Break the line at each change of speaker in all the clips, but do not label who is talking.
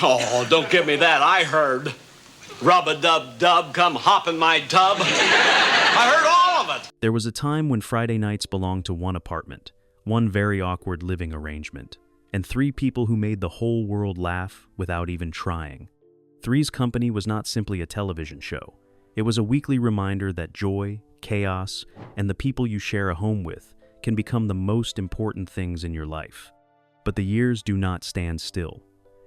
Oh, don't give me that. I heard. Rub-a-dub-dub, come hop in my tub. I heard all of it.
There was a time when Friday nights belonged to one apartment, one very awkward living arrangement, and three people who made the whole world laugh without even trying. Three's Company was not simply a television show. It was a weekly reminder that joy, chaos, and the people you share a home with can become the most important things in your life. But the years do not stand still.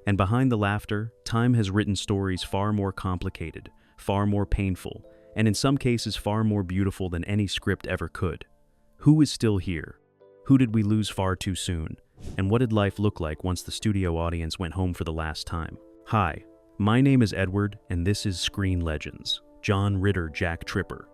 And behind the laughter, time has written stories far more complicated, far more painful, and in some cases far more beautiful than any script ever could. Who is still here? Who did we lose far too soon? And what did life look like once the studio audience went home for the last time? Hi, my name is Edward, and this is Screen Legends. John Ritter, Jack Tripper.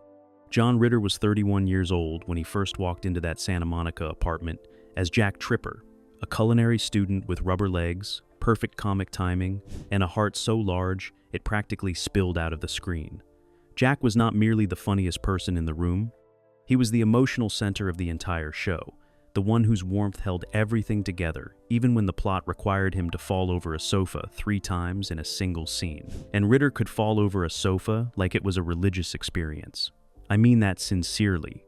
John Ritter was 31 years old when he first walked into that Santa Monica apartment as Jack Tripper, a culinary student with rubber legs, perfect comic timing, and a heart so large it practically spilled out of the screen. Jack was not merely the funniest person in the room. He was the emotional center of the entire show, the one whose warmth held everything together, even when the plot required him to fall over a sofa 3 times in a single scene. And Ritter could fall over a sofa like it was a religious experience. I mean that sincerely.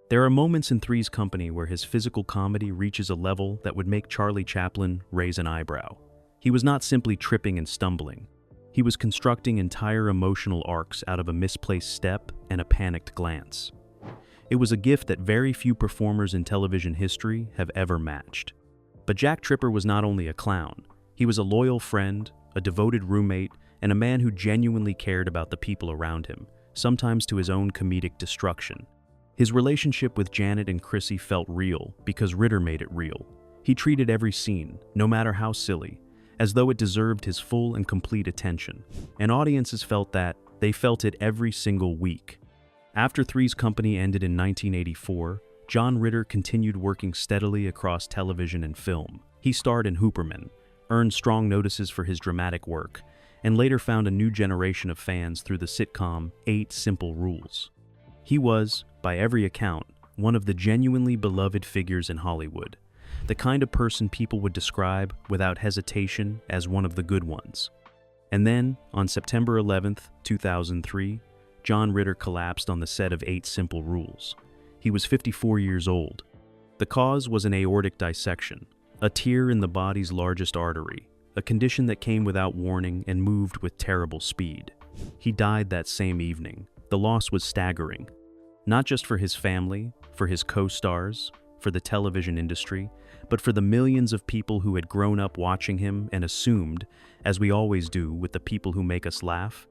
There are moments in Three's Company where his physical comedy reaches a level that would make Charlie Chaplin raise an eyebrow. He was not simply tripping and stumbling. He was constructing entire emotional arcs out of a misplaced step and a panicked glance. It was a gift that very few performers in television history have ever matched. But Jack Tripper was not only a clown. He was a loyal friend, a devoted roommate, and a man who genuinely cared about the people around him, sometimes to his own comedic destruction. His relationship with Janet and Chrissy felt real because Ritter made it real. He treated every scene, no matter how silly, as though it deserved his full and complete attention, and audiences felt that. They felt it every single week. After Three's Company ended in 1984, John Ritter continued working steadily across television and film. He starred in Hooperman, earned strong notices for his dramatic work, and later found a new generation of fans through the sitcom 8 Simple Rules. He was, by every account, one of the genuinely beloved figures in Hollywood, the kind of person people would describe without hesitation as one of the good ones. And then, on September 11th, 2003, John Ritter collapsed on the set of 8 Simple Rules. He was 54 years old. The cause was an aortic dissection, a tear in the body's largest artery, a condition that came without warning and moved with terrible speed. He died that same evening. The loss was staggering, not just for his family, for his co-stars, for the television industry, but for the millions of people who had grown up watching him and assumed, as we always do with the people who make us laugh,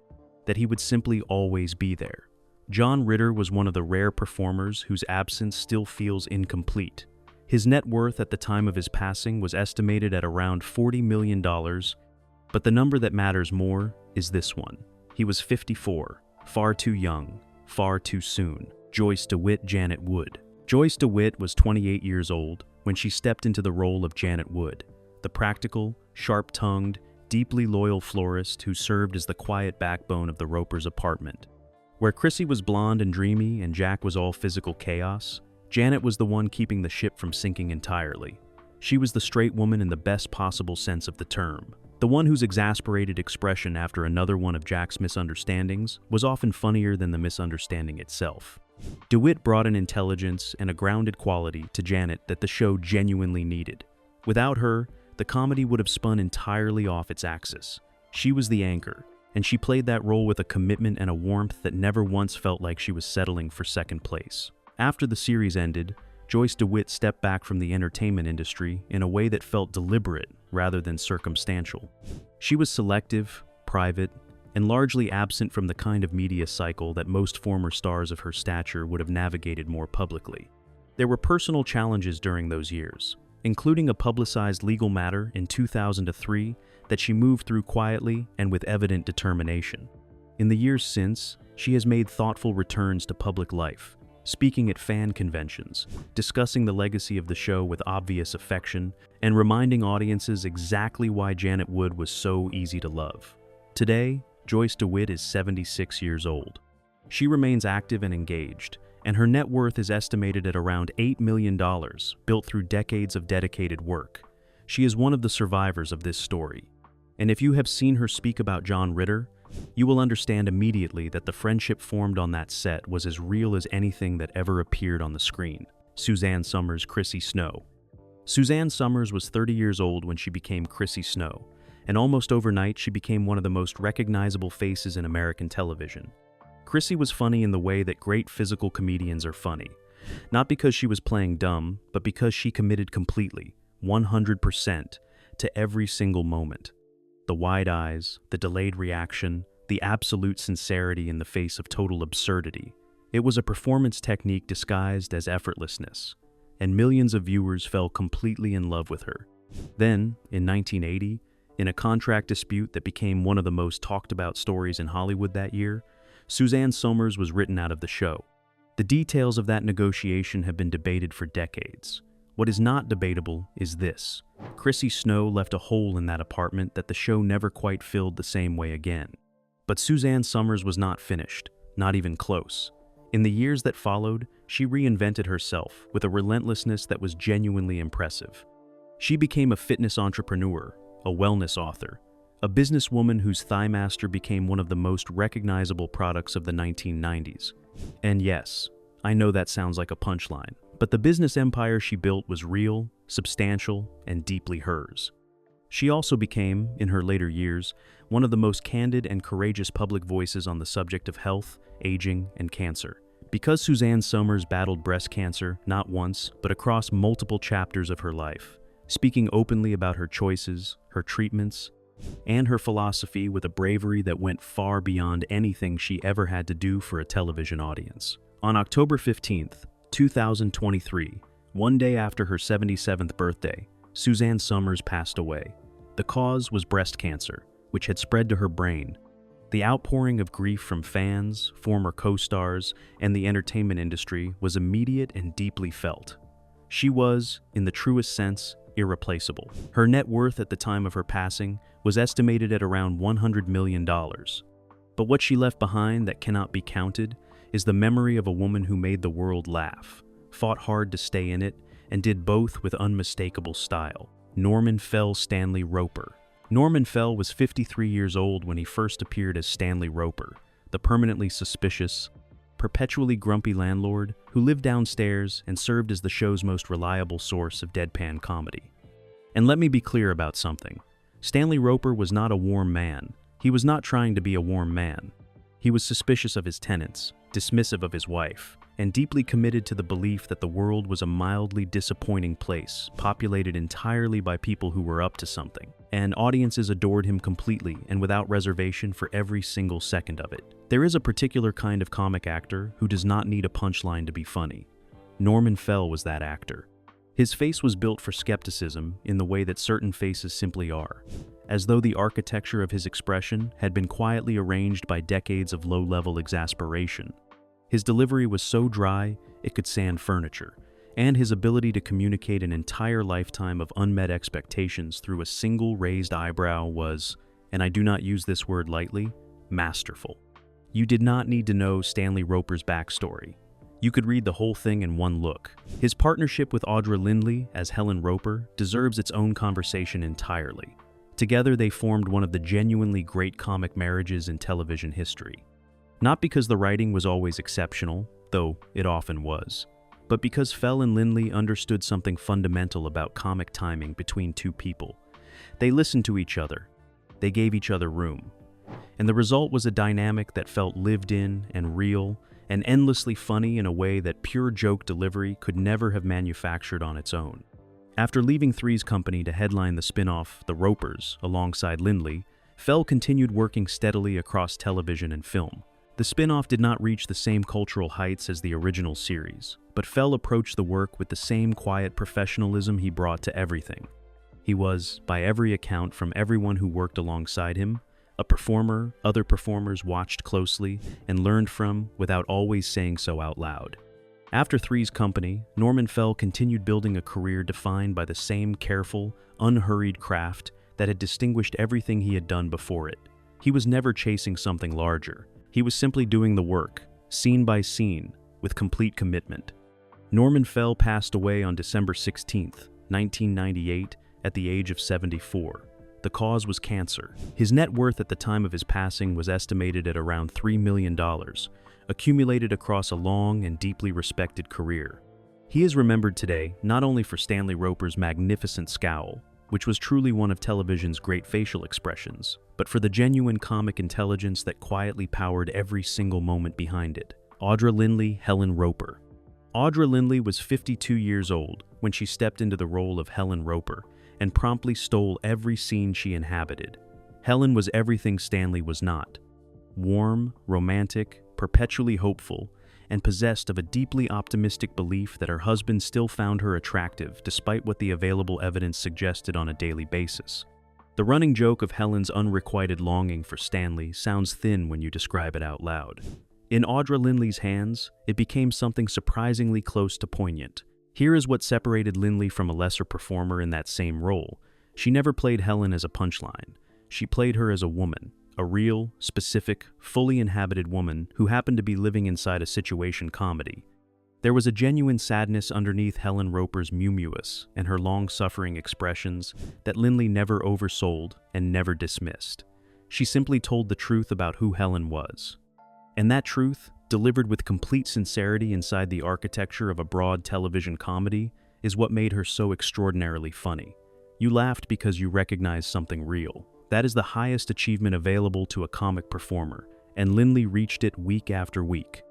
that he would simply always be there. John Ritter was one of the rare performers whose absence still feels incomplete. His net worth at the time of his passing was estimated at around $40 million, but the number that matters more is this one. He was 54, far too young, far too soon. Joyce DeWitt, Janet Wood. Joyce DeWitt was 28 years old when she stepped into the role of Janet Wood, the practical, sharp-tongued, deeply loyal florist who served as the quiet backbone of the Ropers' apartment. Where Chrissy was blonde and dreamy and Jack was all physical chaos, Janet was the one keeping the ship from sinking entirely. She was the straight woman in the best possible sense of the term. The one whose exasperated expression after another one of Jack's misunderstandings was often funnier than the misunderstanding itself. DeWitt brought an intelligence and a grounded quality to Janet that the show genuinely needed. Without her, the comedy would have spun entirely off its axis. She was the anchor, and she played that role with a commitment and a warmth that never once felt like she was settling for second place. After the series ended, Joyce DeWitt stepped back from the entertainment industry in a way that felt deliberate rather than circumstantial. She was selective, private, and largely absent from the kind of media cycle that most former stars of her stature would have navigated more publicly. There were personal challenges during those years, including a publicized legal matter in 2003 that she moved through quietly and with evident determination. In the years since, she has made thoughtful returns to public life, speaking at fan conventions, discussing the legacy of the show with obvious affection, and reminding audiences exactly why Janet Wood was so easy to love. Today, Joyce DeWitt is 76 years old. She remains active and engaged, and her net worth is estimated at around $8 million, built through decades of dedicated work. She is one of the survivors of this story. And if you have seen her speak about John Ritter, you will understand immediately that the friendship formed on that set was as real as anything that ever appeared on the screen. Suzanne Somers, Chrissy Snow. Suzanne Somers was 30 years old when she became Chrissy Snow, and almost overnight she became one of the most recognizable faces in American television. Chrissy was funny in the way that great physical comedians are funny, not because she was playing dumb, but because she committed completely, 100%, to every single moment. The wide eyes, the delayed reaction, the absolute sincerity in the face of total absurdity. It was a performance technique disguised as effortlessness, and millions of viewers fell completely in love with her. Then, in 1980, in a contract dispute that became one of the most talked about stories in Hollywood that year, Suzanne Somers was written out of the show. The details of that negotiation have been debated for decades. What is not debatable is this: Chrissy Snow left a hole in that apartment that the show never quite filled the same way again. But Suzanne Somers was not finished, not even close. In the years that followed, she reinvented herself with a relentlessness that was genuinely impressive. She became a fitness entrepreneur, a wellness author, a businesswoman whose Thighmaster became one of the most recognizable products of the 1990s. And yes, I know that sounds like a punchline, but the business empire she built was real, substantial, and deeply hers. She also became, in her later years, one of the most candid and courageous public voices on the subject of health, aging, and cancer. Because Suzanne Somers battled breast cancer not once, but across multiple chapters of her life, speaking openly about her choices, her treatments, and her philosophy with a bravery that went far beyond anything she ever had to do for a television audience. On October 15th, 2023, one day after her 77th birthday, Suzanne Somers passed away. The cause was breast cancer, which had spread to her brain. The outpouring of grief from fans, former co-stars, and the entertainment industry was immediate and deeply felt. She was, in the truest sense, irreplaceable. Her net worth at the time of her passing was estimated at around $100 million. But what she left behind that cannot be counted is the memory of a woman who made the world laugh, fought hard to stay in it, and did both with unmistakable style. Norman Fell Stanley Roper. Norman Fell was 53 years old when he first appeared as Stanley Roper, the permanently suspicious, perpetually grumpy landlord who lived downstairs and served as the show's most reliable source of deadpan comedy. And let me be clear about something. Stanley Roper was not a warm man. He was not trying to be a warm man. He was suspicious of his tenants, dismissive of his wife, and deeply committed to the belief that the world was a mildly disappointing place, populated entirely by people who were up to something. And audiences adored him completely and without reservation for every single second of it. There is a particular kind of comic actor who does not need a punchline to be funny. Norman Fell was that actor. His face was built for skepticism in the way that certain faces simply are, as though the architecture of his expression had been quietly arranged by decades of low-level exasperation. His delivery was so dry it could sand furniture, and his ability to communicate an entire lifetime of unmet expectations through a single raised eyebrow was, and I do not use this word lightly, masterful. You did not need to know Stanley Roper's backstory. You could read the whole thing in one look. His partnership with Audra Lindley as Helen Roper deserves its own conversation entirely. Together they formed one of the genuinely great comic marriages in television history. Not because the writing was always exceptional, though it often was, but because Fell and Lindley understood something fundamental about comic timing between two people. They listened to each other. They gave each other room. And the result was a dynamic that felt lived in and real and endlessly funny in a way that pure joke delivery could never have manufactured on its own. After leaving Three's Company to headline the spin-off The Ropers alongside Lindley, Fell continued working steadily across television and film. The spin-off did not reach the same cultural heights as the original series, but Fell approached the work with the same quiet professionalism he brought to everything. He was, by every account from everyone who worked alongside him, a performer other performers watched closely and learned from without always saying so out loud. After Three's Company, Norman Fell continued building a career defined by the same careful, unhurried craft that had distinguished everything he had done before it. He was never chasing something larger. He was simply doing the work, scene by scene, with complete commitment. Norman Fell passed away on December 16, 1998, at the age of 74. The cause was cancer. His net worth at the time of his passing was estimated at around $3 million, accumulated across a long and deeply respected career. He is remembered today not only for Stanley Roper's magnificent scowl, which was truly one of television's great facial expressions, but for the genuine comic intelligence that quietly powered every single moment behind it. Audra Lindley Helen Roper. Audra Lindley was 52 years old when she stepped into the role of Helen Roper and promptly stole every scene she inhabited. Helen was everything Stanley was not. Warm, romantic, perpetually hopeful, and possessed of a deeply optimistic belief that her husband still found her attractive despite what the available evidence suggested on a daily basis. The running joke of Helen's unrequited longing for Stanley sounds thin when you describe it out loud. In Audra Lindley's hands, it became something surprisingly close to poignant. Here is what separated Lindley from a lesser performer in that same role. She never played Helen as a punchline. She played her as a woman, a real, specific, fully inhabited woman who happened to be living inside a situation comedy. There was a genuine sadness underneath Helen Roper's mewmewess and her long-suffering expressions that Lindley never oversold and never dismissed. She simply told the truth about who Helen was. And that truth, delivered with complete sincerity inside the architecture of a broad television comedy, is what made her so extraordinarily funny. You laughed because you recognized something real. That is the highest achievement available to a comic performer, and Lindley reached it week after week.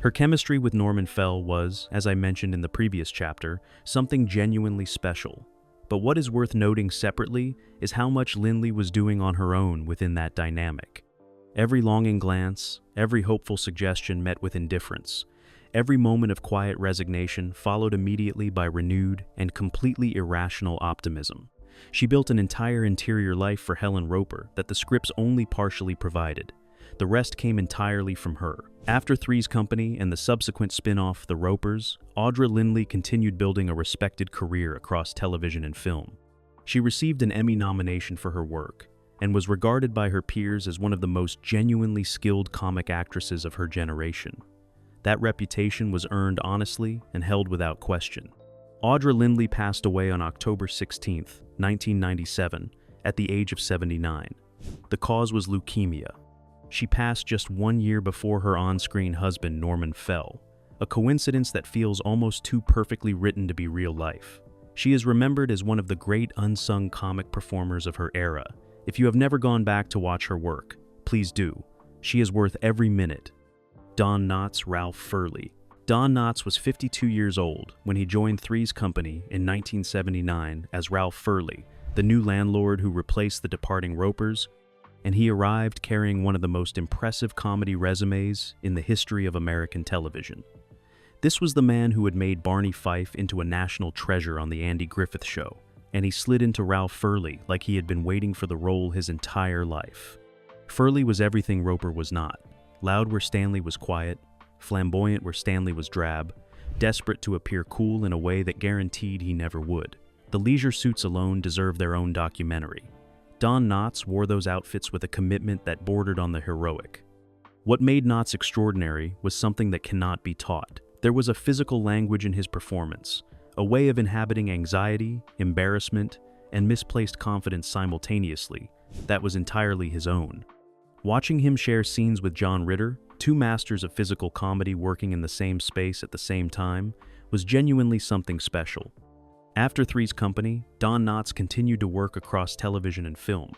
Her chemistry with Norman Fell was, as I mentioned in the previous chapter, something genuinely special. But what is worth noting separately is how much Lindley was doing on her own within that dynamic. Every longing glance, every hopeful suggestion met with indifference. Every moment of quiet resignation followed immediately by renewed and completely irrational optimism. She built an entire interior life for Helen Roper that the scripts only partially provided. The rest came entirely from her. After Three's Company and the subsequent spin-off The Ropers, Audra Lindley continued building a respected career across television and film. She received an Emmy nomination for her work, and was regarded by her peers as one of the most genuinely skilled comic actresses of her generation. That reputation was earned honestly and held without question. Audra Lindley passed away on October 16, 1997, at the age of 79. The cause was leukemia. She passed just 1 year before her on-screen husband Norman Fell, a coincidence that feels almost too perfectly written to be real life. She is remembered as one of the great unsung comic performers of her era. If you have never gone back to watch her work, please do. She is worth every minute. Don Knotts Ralph Furley. Don Knotts was 52 years old when he joined Three's Company in 1979 as Ralph Furley, the new landlord who replaced the departing Ropers, and he arrived carrying one of the most impressive comedy resumes in the history of American television. This was the man who had made Barney Fife into a national treasure on The Andy Griffith Show, and he slid into Ralph Furley like he had been waiting for the role his entire life. Furley was everything Roper was not. Loud where Stanley was quiet, flamboyant where Stanley was drab, desperate to appear cool in a way that guaranteed he never would. The leisure suits alone deserve their own documentary. Don Knotts wore those outfits with a commitment that bordered on the heroic. What made Knotts extraordinary was something that cannot be taught. There was a physical language in his performance, a way of inhabiting anxiety, embarrassment, and misplaced confidence simultaneously that was entirely his own. Watching him share scenes with John Ritter, two masters of physical comedy working in the same space at the same time, was genuinely something special. After Three's Company, Don Knotts continued to work across television and film,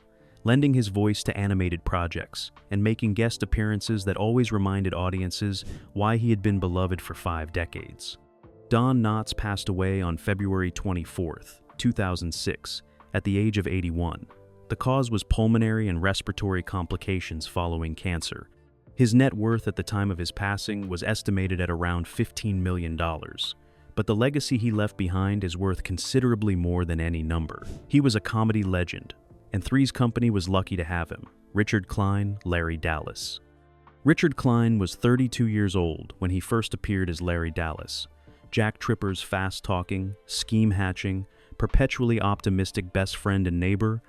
lending his voice to animated projects and making guest appearances that always reminded audiences why he had been beloved for 5 decades. Don Knotts passed away on February 24, 2006, at the age of 81. The cause was pulmonary and respiratory complications following cancer. His net worth at the time of his passing was estimated at around $15 million. But the legacy he left behind is worth considerably more than any number. He was a comedy legend, and Three's Company was lucky to have him. Richard Klein, Larry Dallas. Richard Klein was 32 years old when he first appeared as Larry Dallas, Jack Tripper's fast-talking, scheme-hatching, perpetually optimistic best friend and neighbor,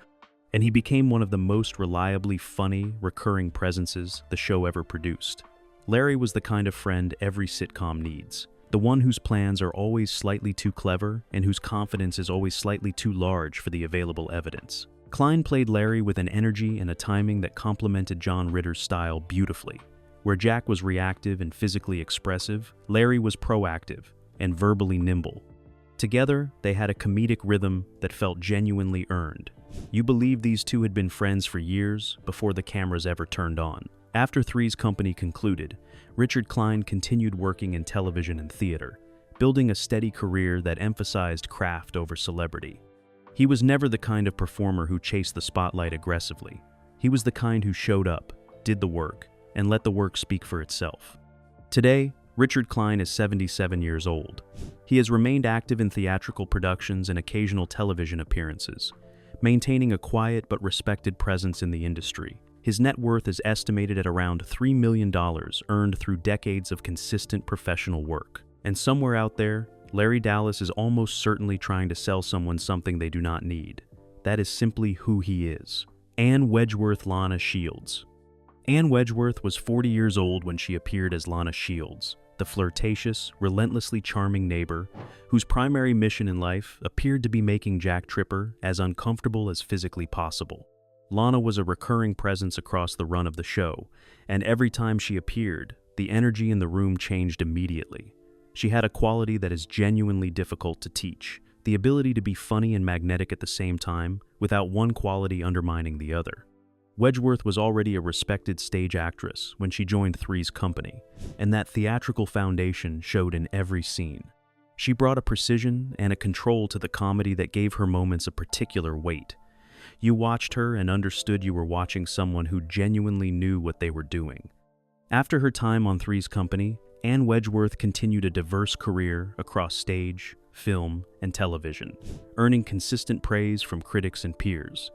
and he became one of the most reliably funny, recurring presences the show ever produced. Larry was the kind of friend every sitcom needs. The one whose plans are always slightly too clever and whose confidence is always slightly too large for the available evidence. Klein played Larry with an energy and a timing that complemented John Ritter's style beautifully. Where Jack was reactive and physically expressive, Larry was proactive and verbally nimble. Together, they had a comedic rhythm that felt genuinely earned. You believed these two had been friends for years before the cameras ever turned on. After Three's Company concluded, Richard Klein continued working in television and theater, building a steady career that emphasized craft over celebrity. He was never the kind of performer who chased the spotlight aggressively. He was the kind who showed up, did the work, and let the work speak for itself. Today, Richard Klein is 77 years old. He has remained active in theatrical productions and occasional television appearances, maintaining a quiet but respected presence in the industry. His net worth is estimated at around $3 million earned through decades of consistent professional work. And somewhere out there, Larry Dallas is almost certainly trying to sell someone something they do not need. That is simply who he is. Anne Wedgeworth Lana Shields. Anne Wedgeworth was 40 years old when she appeared as Lana Shields, the flirtatious, relentlessly charming neighbor whose primary mission in life appeared to be making Jack Tripper as uncomfortable as physically possible. Lana was a recurring presence across the run of the show, and every time she appeared, the energy in the room changed immediately. She had a quality that is genuinely difficult to teach, the ability to be funny and magnetic at the same time, without one quality undermining the other. Wedgeworth was already a respected stage actress when she joined Three's Company, and that theatrical foundation showed in every scene. She brought a precision and a control to the comedy that gave her moments a particular weight. You watched her and understood you were watching someone who genuinely knew what they were doing. After her time on Three's Company, Anne Wedgeworth continued a diverse career across stage, film, and television, earning consistent praise from critics and peers.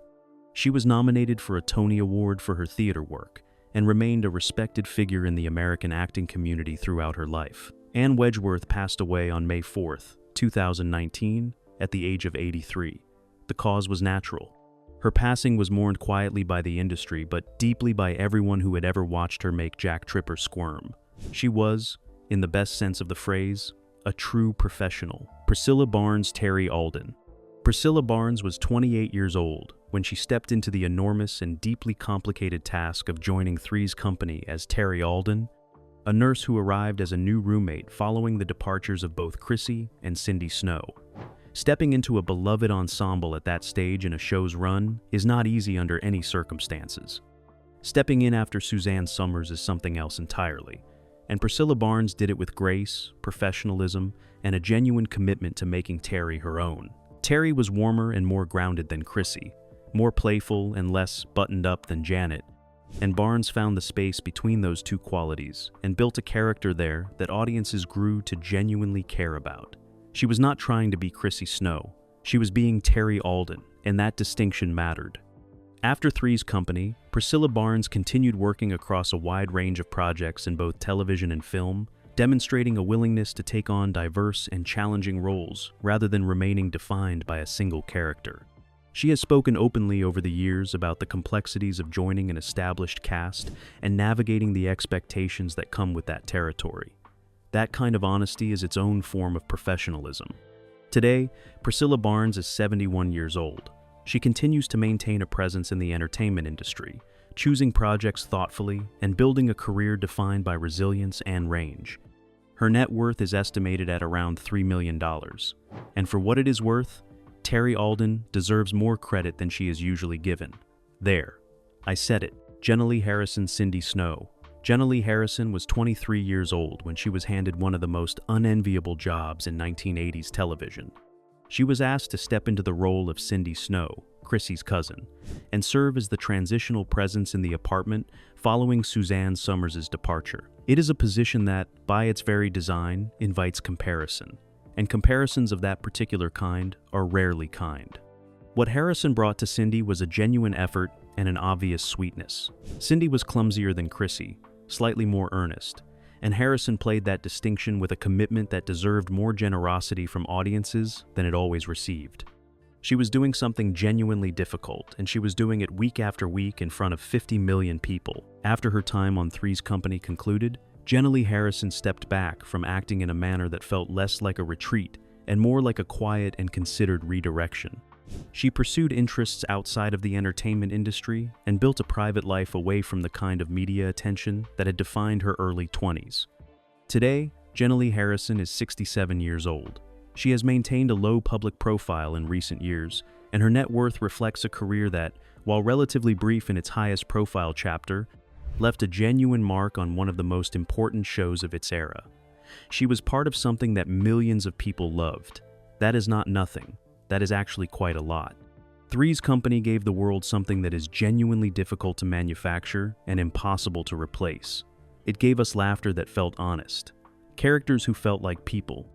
She was nominated for a Tony Award for her theater work and remained a respected figure in the American acting community throughout her life. Anne Wedgeworth passed away on May 4, 2019, at the age of 83. The cause was natural. Her passing was mourned quietly by the industry, but deeply by everyone who had ever watched her make Jack Tripper squirm. She was, in the best sense of the phrase, a true professional. Priscilla Barnes Terry Alden. Priscilla Barnes was 28 years old when she stepped into the enormous and deeply complicated task of joining Three's Company as Terry Alden, a nurse who arrived as a new roommate following the departures of both Chrissy and Cindy Snow. Stepping into a beloved ensemble at that stage in a show's run is not easy under any circumstances. Stepping in after Suzanne Somers is something else entirely, and Priscilla Barnes did it with grace, professionalism, and a genuine commitment to making Terry her own. Terry was warmer and more grounded than Chrissy, more playful and less buttoned up than Janet, and Barnes found the space between those two qualities and built a character there that audiences grew to genuinely care about. She was not trying to be Chrissy Snow, she was being Terry Alden, and that distinction mattered. After Three's Company, Priscilla Barnes continued working across a wide range of projects in both television and film, demonstrating a willingness to take on diverse and challenging roles rather than remaining defined by a single character. She has spoken openly over the years about the complexities of joining an established cast and navigating the expectations that come with that territory. That kind of honesty is its own form of professionalism. Today, Priscilla Barnes is 71 years old. She continues to maintain a presence in the entertainment industry, choosing projects thoughtfully and building a career defined by resilience and range. Her net worth is estimated at around $3 million, and for what it is worth, Terry Alden deserves more credit than she is usually given. There, I said it. Jenna Lee Harrison Cindy Snow. Jenna Lee Harrison was 23 years old when she was handed one of the most unenviable jobs in 1980s television. She was asked to step into the role of Cindy Snow, Chrissy's cousin, and serve as the transitional presence in the apartment following Suzanne Somers' departure. It is a position that, by its very design, invites comparison, and comparisons of that particular kind are rarely kind. What Harrison brought to Cindy was a genuine effort and an obvious sweetness. Cindy was clumsier than Chrissy, slightly more earnest, and Harrison played that distinction with a commitment that deserved more generosity from audiences than it always received. She was doing something genuinely difficult, and she was doing it week after week in front of 50 million people. After her time on Three's Company concluded, Jenna Lee Harrison stepped back from acting in a manner that felt less like a retreat and more like a quiet and considered redirection. She pursued interests outside of the entertainment industry and built a private life away from the kind of media attention that had defined her early 20s. Today, Jenna Lee Harrison is 67 years old. She has maintained a low public profile in recent years, and her net worth reflects a career that, while relatively brief in its highest profile chapter, left a genuine mark on one of the most important shows of its era. She was part of something that millions of people loved. That is not nothing. That is actually quite a lot. Three's Company gave the world something that is genuinely difficult to manufacture and impossible to replace. It gave us laughter that felt honest, characters who felt like people,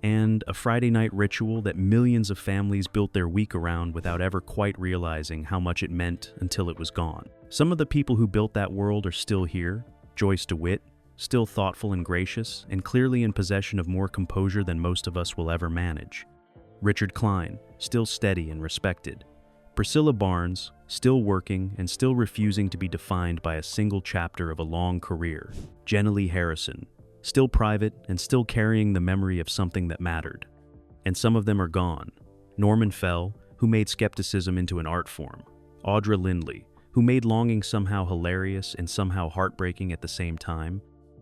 and a Friday night ritual that millions of families built their week around without ever quite realizing how much it meant until it was gone. Some of the people who built that world are still here. Joyce DeWitt, still thoughtful and gracious, and clearly in possession of more composure than most of us will ever manage. Richard Klein, still steady and respected. Priscilla Barnes, still working and still refusing to be defined by a single chapter of a long career. Jenna Lee Harrison, still private and still carrying the memory of something that mattered. And some of them are gone. Norman Fell, who made skepticism into an art form. Audra Lindley, who made longing somehow hilarious and somehow heartbreaking at the same time.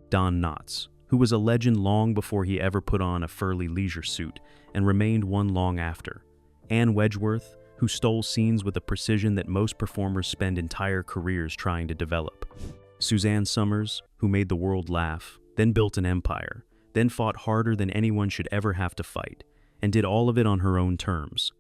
Don Knotts, who was a legend long before he ever put on a furry leisure suit and remained one long after. Anne Wedgeworth, who stole scenes with a precision that most performers spend entire careers trying to develop. Suzanne Somers, who made the world laugh, then built an empire, then fought harder than anyone should ever have to fight, and did all of it on her own terms.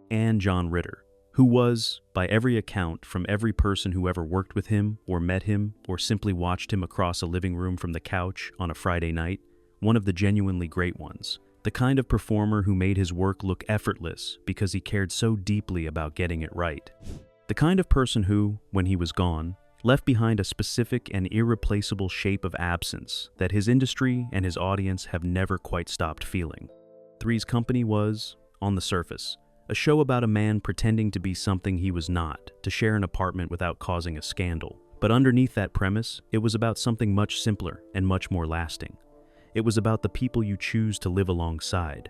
And John Ritter, who was, by every account from every person who ever worked with him or met him or simply watched him across a living room from the couch on a Friday night, one of the genuinely great ones. The kind of performer who made his work look effortless because he cared so deeply about getting it right. The kind of person who, when he was gone, left behind a specific and irreplaceable shape of absence that his industry and his audience have never quite stopped feeling. Three's Company was, on the surface, a show about a man pretending to be something he was not, to share an apartment without causing a scandal. But underneath that premise, it was about something much simpler and much more lasting. It was about the people you choose to live alongside.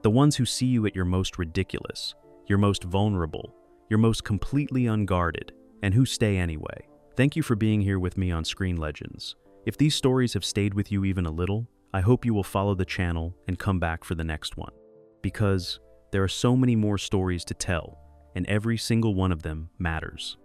The ones who see you at your most ridiculous, your most vulnerable, your most completely unguarded, and who stay anyway. Thank you for being here with me on Screen Legends. If these stories have stayed with you even a little, I hope you will follow the channel and come back for the next one. Because there are so many more stories to tell, and every single one of them matters.